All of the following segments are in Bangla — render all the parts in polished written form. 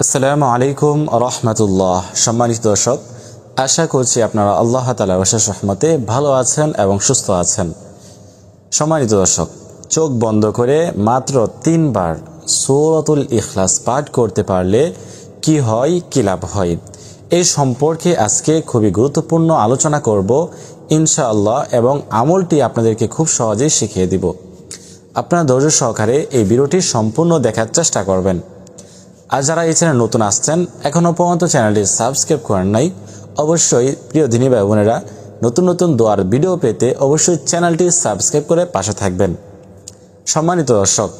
আসসালামু আলাইকুম রাহমাতুল্লাহ। সম্মানিত দর্শক, আশা করছি আপনারা আল্লাহ তাআলার অশেষ রহমতে ভালো আছেন এবং সুস্থ আছেন। সম্মানিত দর্শক, চোখ বন্ধ করে মাত্র 3 বার সূরাতুল ইখলাস পাঠ করতে পারলে কি হয়, কি লাভ হয়, এই সম্পর্কে আজকে খুবই গুরুত্বপূর্ণ আলোচনা করব ইনশাআল্লাহ, এবং আমলটি আপনাদেরকে খুব সহজেই শিখিয়ে দিব। আপনারা ধৈর্য সহকারে এই ভিডিওটি সম্পূর্ণ দেখার চেষ্টা করবেন। আর যারা এই চ্যানেল নতুন আসছেন, এখনও পর্যন্ত চ্যানেলটি সাবস্ক্রাইব করেন নাই, অবশ্যই প্রিয় দিনী ভাই বোনেরা নতুন নতুন দোয়ার ভিডিও পেতে অবশ্যই চ্যানেলটি সাবস্ক্রাইব করে পাশে থাকবেন। সম্মানিত দর্শক,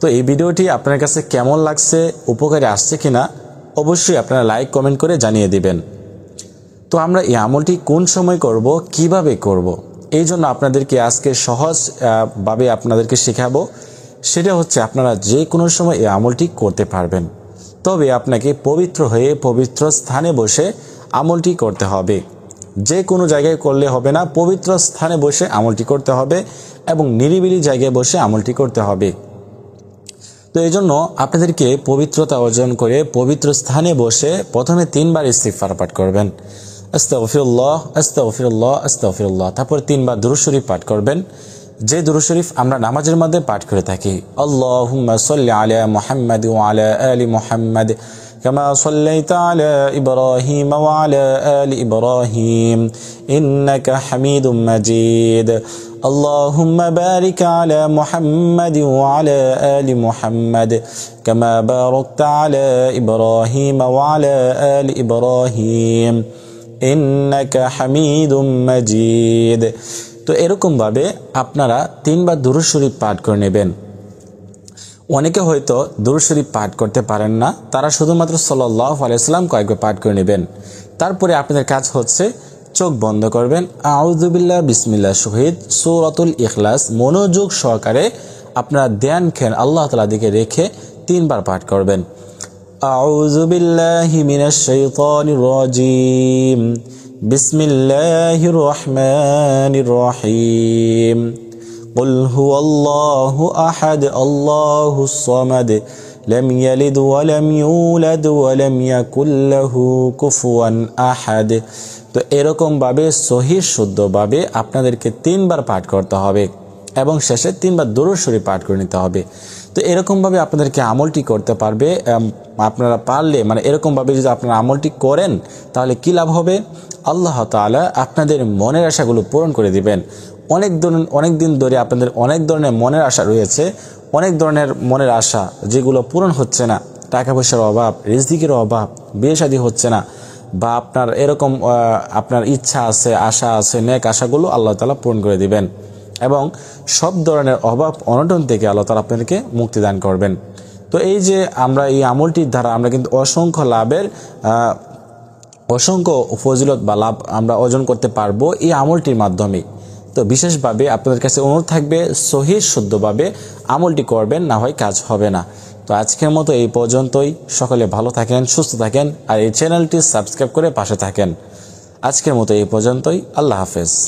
তো এই ভিডিওটি আপনার কাছে কেমন লাগছে, উপকারে আসছে কিনা অবশ্যই আপনারা লাইক কমেন্ট করে জানিয়ে দিবেন। তো আমরা এই আমলটি কোন সময় করব, কিভাবে করব, এই জন্য আপনাদেরকে আজকে সহজভাবে আপনাদেরকে শেখাবো। সেটা হচ্ছে আপনারা যে কোনো সময় এই আমলটি করতে পারবেন, তবে আপনাকে পবিত্র হয়ে পবিত্র স্থানে বসে আমলটি করতে হবে। যে কোনো জায়গায় করলে হবে না, পবিত্র স্থানে বসে আমলটি করতে হবে এবং নিরিবিলি জায়গায় বসে আমলটি করতে হবে। তো এই জন্য আপনাদেরকে পবিত্রতা অর্জন করে পবিত্র স্থানে বসে প্রথমে 3 বার ইস্তিগফার পাঠ করবেন। আস্তাগফিরুল্লাহ আস্তাগফিরুল্লাহ আস্তাগফিরুল্লাহ। তারপর 3 বার দুরূদ শরীফ পাঠ করবেন, যে দুরূদ শরীফ আমরা নামাজের মধ্যে পাঠ করে থাকি। আল্লাহুম্মা সাল্লি আলা মুহাম্মাদ ওয়া আলা আলি মুহাম্মাদ কামা সাল্লাইতা আলা ইব্রাহিম ওয়া আলা আলি ইব্রাহিম ইন্নাকা হামিদুম মাজিদ। اللهم بارك على محمد وعلى آل محمد كما باركت على إبراهيم وعلى آل إبراهيم إنك حميد مجيد। তো এরকম ভাবে আপনারা 3 বার দুরূদ শরীফ পাঠ করে নেবেন। অনেকে হয়তো দুরূদ শরীফ পাঠ করতে পারেন না, তারা শুধুমাত্র সাল্লাল্লাহু আলাইহি ওয়াসাল্লাম কয়েকবার পাঠ করে নেবেন। তারপরে আপনাদের কাজ হচ্ছে চোখ বন্ধ করবেন, আউযু বিল্লাহ বিসমিল্লাহ শহীদ সূরাতুল ইখলাস মনোযোগ সহকারে আপনারা ধ্যান খেন আল্লাহ তাআলার দিকে রেখে 3 বার পাঠ করবেন। আউযু বিল্লাহি মিনাশ শাইতানির রাজীম বিসমিল্লাহির রহমানির রহিম কুল হুয়াল্লাহু আহাদ আল্লাহুস সামাদ লাম ইয়ালিদ ওয়া লাম ইউলাদ ওয়া লাম ইয়াকুল লাহু কুফুয়ান আহাদ। তো এরকম ভাবে সহিহ শুদ্ধভাবে আপনাদেরকে 3 বার পাঠ করতে হবে এবং শেষে 3 বার দুরূদ শরীফ পাঠ করে নিতে হবে। তো এরকম ভাবে আপনাদেরকে আমলটি করতে পারবে। আপনারা পারলে এরকম ভাবে যদি আপনারা আমলটি করেন তাহলে কি লাভ হবে, আল্লাহ তাআলা আপনাদের মনের আশাগুলো পূরণ করে দিবেন। অনেক দিন ধরে আপনাদের অনেক ধরনের মনের আশা রয়েছে, অনেক ধরনের মনের আশা যেগুলো পূরণ হচ্ছে না, টাকা পয়সার অভাব, রিজিকের অভাব, বিয়ে শাদী হচ্ছে না, বা আপনার এরকম আপনার ইচ্ছা আছে, আশা আছে, নেক আশাগুলো আল্লাহ তাআলা পূরণ করে দিবেন এবং সব ধরনের অভাব অনটন থেকে আল্লাহ তাআলা আপনাদেরকে মুক্তি দান করবেন। তো এই যে আমরা এই আমলটির দ্বারা আমরা কিন্তু অসংখ্য ফজিলত বা লাভ আমরা অর্জন করতে পারবো এই আমলটির মাধ্যমে। তো বিশেষভাবে আপনাদের কাছে অনুরোধ থাকবে সহিহ শুদ্ধভাবে আমলটি করবেন, না হয় কাজ হবে না। তো আজকের মতো এই পর্যন্তই। সকলে ভালো থাকেন, সুস্থ থাকেন আর এই চ্যানেলটি সাবস্ক্রাইব করে পাশে থাকেন। আজকের মতো এই পর্যন্তই। আল্লাহ হাফেজ।